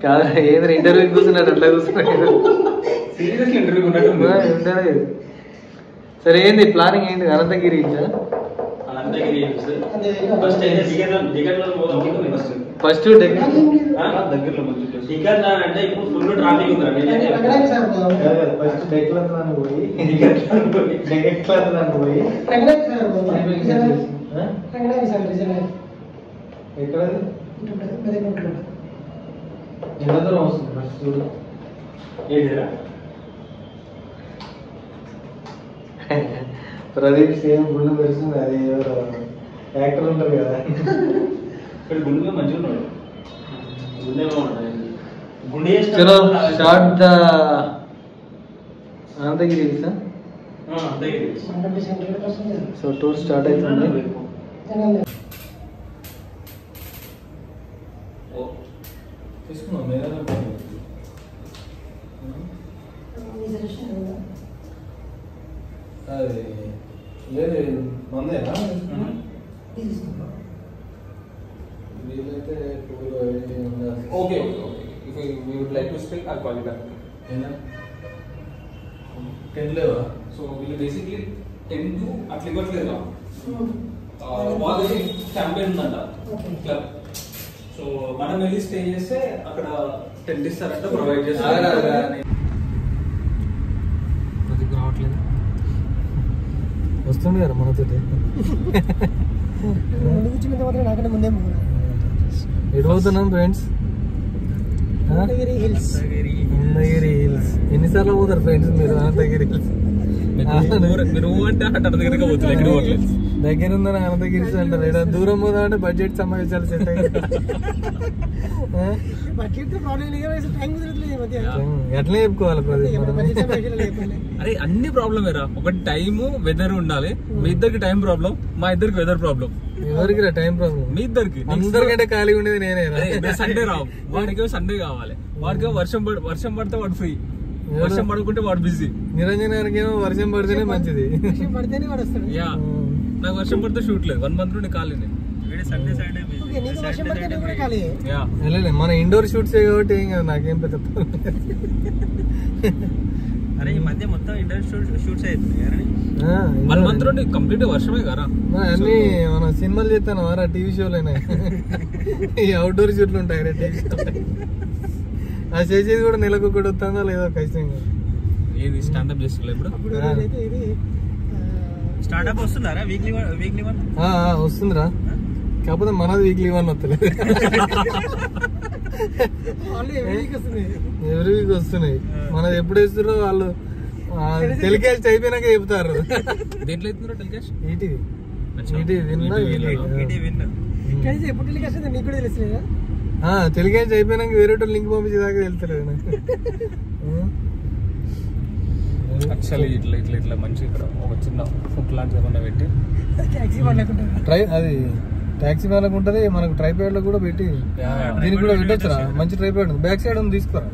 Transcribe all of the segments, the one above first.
కాదు ఏదైనా ఇంటర్వ్యూ కూర్చున్నాడు అట్లా కూర్చున్నాడు. సరే ఏంది ప్లానింగ్ ఏంటి? అనంతగిరి ఫస్ట్ అంటే ఇప్పుడు ఫుల్ ట్రాఫిక్ ఉందండి. ఎంత దూరం వస్తుంది ఫస్ట్ చూడు. ప్రదీప్ సేమ్ గుండె పెడుతుంది. అది ఎవరు యాక్టర్ ఉంటారు కదా, ఇక్కడ గుండె మంచిగా ఉన్నాడు. చలో start the Ananthagiri. So tour start అవుతుంది. అది లేదు మందేనా వీలైతే okay. If we would like to speak, I'll call you back. 10 లేవా? So we'll basically 10 to అట్లా ఇవ్వట్లేదు. వాళ్ళది క్యాంపెయిన్ ఉందంట క్లబ్. సో మనం వెళ్ళి స్టే చేస్తే అక్కడ టెంట్ ఇస్తారంట, ప్రొవైడ్ చేస్తారు. రావట్లేదు, వస్తుంది కదా మనతో. ఎటు పోతున్నాం ఫ్రెండ్స్? అనంతగిరి హిల్స్. ఎన్నిసార్లు పోతారు ఫ్రెండ్స్ మీరు అనంతగిరి హిల్స్? దగ్గర ఉందని అనంతగిరి హిల్స్ అంటారు. ఇక్కడ దూరం పోదా అంటే బడ్జెట్ సమావేశాలు సెట్ అయ్యి ఎట్లా చెప్పుకోవాలి ప్రదీప్? అరే అన్ని ప్రాబ్లమ్ ఏరా. ఒకటి టైము వెదర్ ఉండాలి. మీ ఇద్దరికి టైం ప్రాబ్లం, మా ఇద్దరికి వెదర్ ప్రాబ్లం. ఎవరికి టైం ప్రాబ్లం? మీ ఇద్దరికి. అందరికంటే ఖాళీ ఉండేది నేనే. సండే రావు, వాడికి సండే కావాలి. వాడికి వర్షం పడితే వాడు ఫ్రీ, వర్షం పడుకుంటే వాడు బిజీ. నిరంజన్ గారికి ఏమో వర్షం పడితేనే మంచిది. యా, నాకు వర్షం పడితే షూట్ లేదు. 1 month నుండి ఖాళీ. మన ఇండోర్ షూట్స్ కాబట్టి ఏం కదా, నాకేం పెద్ద. అరే ఈ మధ్య మొత్తం ఇండోర్ షూట్స్ అవుతుంది. 1 month నుండి కంప్లీట్ వర్షమే కదా. అన్ని మనం సినిమాలు చేస్తాను వారా, టీవీ షోలైనా ఈ అవుట్డోర్ షూట్లు ఉంటాయి టీవీ షో. ఆ చేసేది కూడా నెలకు ఒకటి వస్తుందా లేదా ఖచ్చితంగా. ఏది స్టాండప్ చేస్తున్నా ఇప్పుడు? స్టార్ట్అప్ వస్తున్నారా? వీక్లీ వన్ వస్తుందిరా, కాకపోతే మనది వీక్లీ 1 వస్తలేదు. ఎవ్రీ వీక్ వస్తున్నాయి. మనది ఎప్పుడు వేస్తారో వాళ్ళు టెలికాస్ట్ అయిపోయినాక చెప్తారు. దేంట్లో అవుతున్నారో టెలికాస్ట్? ఈటీవీ టెలికాస్ట్ అయిపోయినాక వేరే లింక్ పంపించేదాకా వెళ్తారు. యాక్చువల్లీ ఇట్లా మంచి ఇక్కడ ఒక చిన్న ఫుడ్ లాంటిది ఏమన్నా పెట్టి అది టాక్సీ వాళ్ళకు ఉంటది, మనకు ట్రైపాడ్ లో కూడా పెట్టి దీనికి కూడా పెట్టొచ్చురా. మంచి ట్రైపాడ్ ఉంది, బ్యాక్ సైడ్ ఉంది, తీసుకోరా.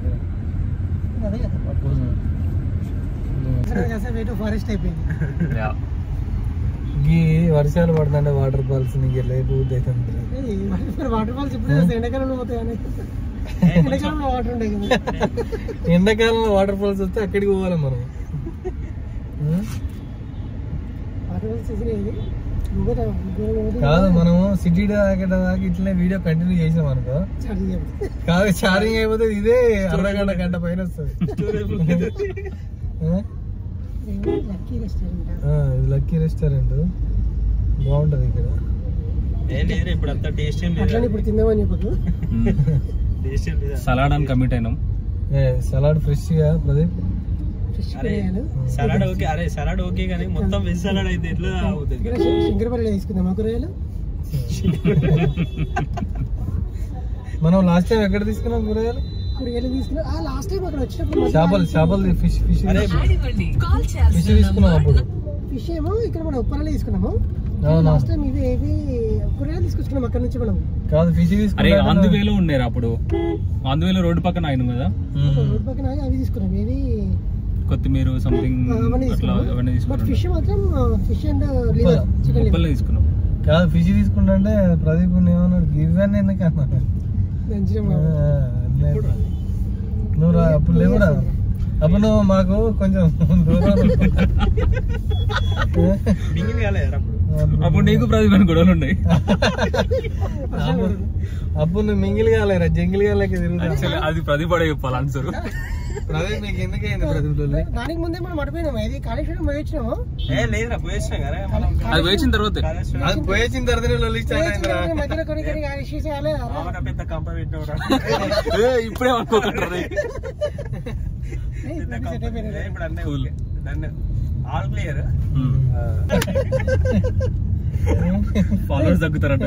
ఈ వర్షాలు పడుతుంటే వాటర్ ఫాల్స్ నీకు ఎట్లా అవుతుంది? వాటర్ ఫాల్స్ ఇప్పుడు ఎండాకాలంలో పోతాయి. ఎండాకాలంలో వాటర్ ఫాల్స్ వస్తే అక్కడికి పోవాలి మనం. కాదు, మనము సిటీ దాకా ఇట్లనే వీడియో కంటిన్యూ చేసాం అనుకో, కాదు ఛార్జింగ్ అయిపోతే ఇదే గంట పైన వస్తుంది. లక్కీ రెస్టారెంట్ బాగుంటది ఇక్కడ. ఇప్పుడు అంతా టేస్ట్ ఇప్పుడు తిందామని చెప్పదు. సలాడ్ అని కమిట్ అయినాం. సలాడ్ ఫ్రెష్ గా ప్రదీప్. Salad okay. అరే సలాడ్ ఓకే కానీ మొత్తం వెజ్ సలాడ్ అయితే ఎట్లా అవుతుంది? శంకరపల్లి తీసుకుందాం కూరగాయలు. మనం లాస్ట్ టైం ఎక్కడ తీసుకున్నాం కూరగాయలు? తీసుకున్నాం లాస్ట్ టైం అక్కడ వచ్చినప్పుడు. చేపలు ఫిష్ తీసుకున్నాం అప్పుడు. ఫిష్ ఏమో ఇక్కడ మనం ఉప్పరలో తీసుకున్నాము. లాస్ట్ టైం ఇవి ఏవి కూరగాయలు తీసుకొచ్చుకున్నాం అక్కడ నుంచి మనం. కాదు ఫిష్ తీసుకున్నాం. ఆంధ్రవేలో ఉండేరు అప్పుడు. ఆంధ్రవేలో రోడ్డు పక్కన ఆయన కదా, రోడ్డు పక్కన అవి తీసుకున్నాం. ఏవి కొత్తిమీర సంథింగ్ అవన్నీ తీసుకున్నాం. ఫిష్ మాత్రం ఫిష్ అండ్ లివర్ చికెన్ తీసుకున్నాం. కాదు ఫిష్ తీసుకుంటా అంటే ప్రదీప్ ఏమన్నాడు, ఇవన్నీ ఎందుకన్నా అప్పుడు లేవురా. అప్పుడు నువ్వు మాకు కొంచెం దూరం అప్పుడు నీకు ప్రతిభ గొడవలు ఉన్నాయి. అప్పుడు నువ్వు మింగిల్ కాలేరా, జంగిల్ కాలేక తిరుగుతా. అది ప్రతిపడే చెప్పాలి ఆన్సర్. ప్రదీప్ నీకు ఎందుకైంది ప్రదీప్? దానికి ముందే మనం మడిపోయినాము. ఇది కాళేశ్వరం పోయించినాము. అది వేసిన తర్వాత అది పోయేసిన తర్వాత లొల్లి స్టార్ట్ అయిందిరా. మధ్యలో కొన్ని కొన్ని ఇష్యూస్ కాలే. పెద్ద కంప పెట్టినవరా ఇప్పుడే అనుకోకండి. ఇప్పుడు అన్నీ ఆల్ క్లియర్. ఫాలోవర్స్ తగ్గుతారంట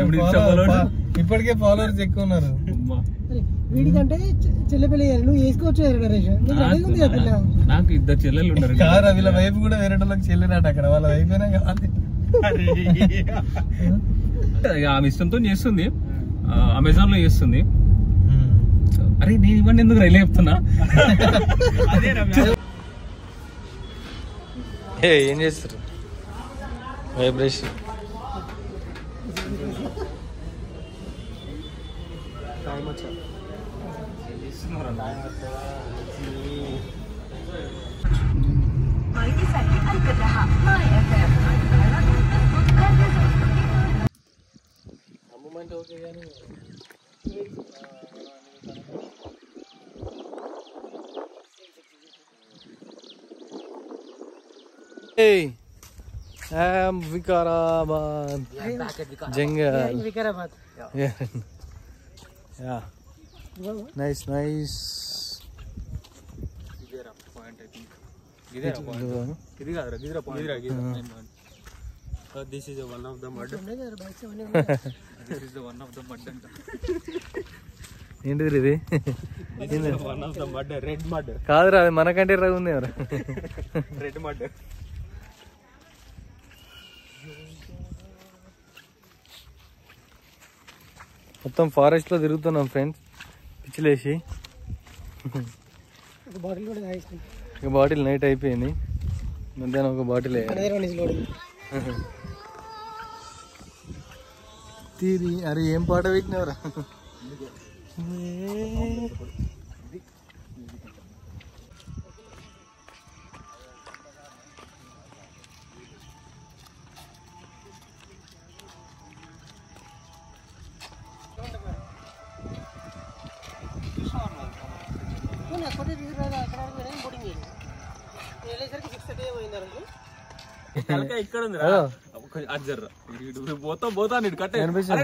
ఇప్పటికే ఫాలోవర్స్ ఎక్కువ ఉన్నారు. వీడికంటే చెల్లెపల్లి నువ్వు వేసుకోవచ్చు నరేష్. నాకు ఇద్దరు చెల్లెలు ఉన్నారు. కారా వీళ్ళ వైపు కూడా వేరే వాళ్ళకి చెల్లినట్టు అక్కడ వాళ్ళ వైపునే కావాలి. ఆమె ఇష్టంతో చేస్తుంది, అమెజాన్ లో చేస్తుంది. అరే నేను ఇవన్నీ ఎందుకు రైలు చెప్తున్నా. ఏం చేస్తారు? వైబ్రేషన్ ఓకే కానీ Vikarabad jungle. Vikarabad. Nice nice. This is one of the mud. This is one of the mud. ఏంటిది ఇది? This is one of the mud. Red mud. కాదురా, అది మనకంటే ఎర్రగా ఉంది ఎవరు? Red mud. మొత్తం ఫారెస్ట్ లో తిరుగుతున్నాం ఫ్రెండ్స్, పిచ్చిలేసి. ఒక బాటిల్ నైట్ అయిపోయింది, మధ్యాహ్నం ఒక బాటిల్ తీరి. అరే ఏం పాట పెట్టినవరా? ఇక్కడ ఉంది పోతా నీడు కట్టే.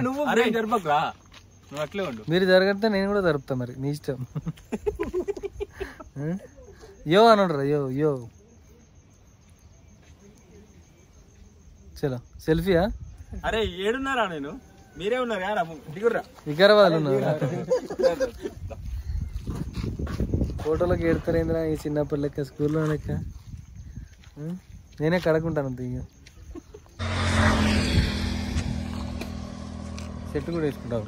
నువ్వు జరపకురా, నువ్వు అట్లే ఉండు. మీరు జరగడితే నేను కూడా జరుపుతా, మరి నీ ఇష్టం. యో అనరా, యో యో. చలో సెల్ఫీయా? అరే ఏడున్నారా? నేను మీరే ఉన్నారు. దిగుర్రా. వికారాబాద్ ఉన్నారు. ఫోటోలోకి ఏడతారేంద్రా ఈ చిన్నప్పటి లెక్క, స్కూల్లో లెక్క. నేనే కడకుంటాను దిగ. చెట్టు కూడా వేసుకుంటావు.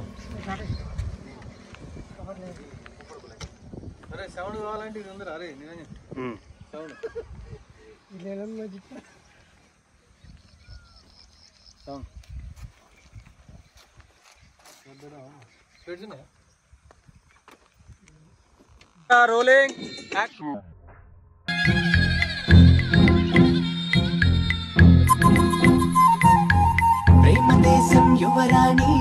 అరే సౌండ్ కావాలంటే ఇది ఉందిరా. అరే సౌండ్ సౌండ్ పెడుతున్నా. రోలింగ్ ప్రేమదేశం యువరాణి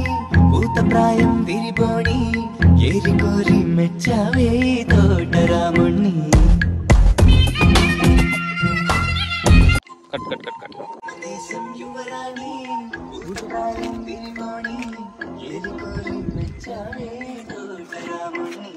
భూతప్రాయం విరిబోణి ఏరి కోరి మెచ్చావే తోటరాముణ్ణి. Cut cut cut cut. దేశం యువరాణి భూతప్రాయం విరిబోణి ఏరి కోరి మెచ్చావే తోటరాముణ్ణి.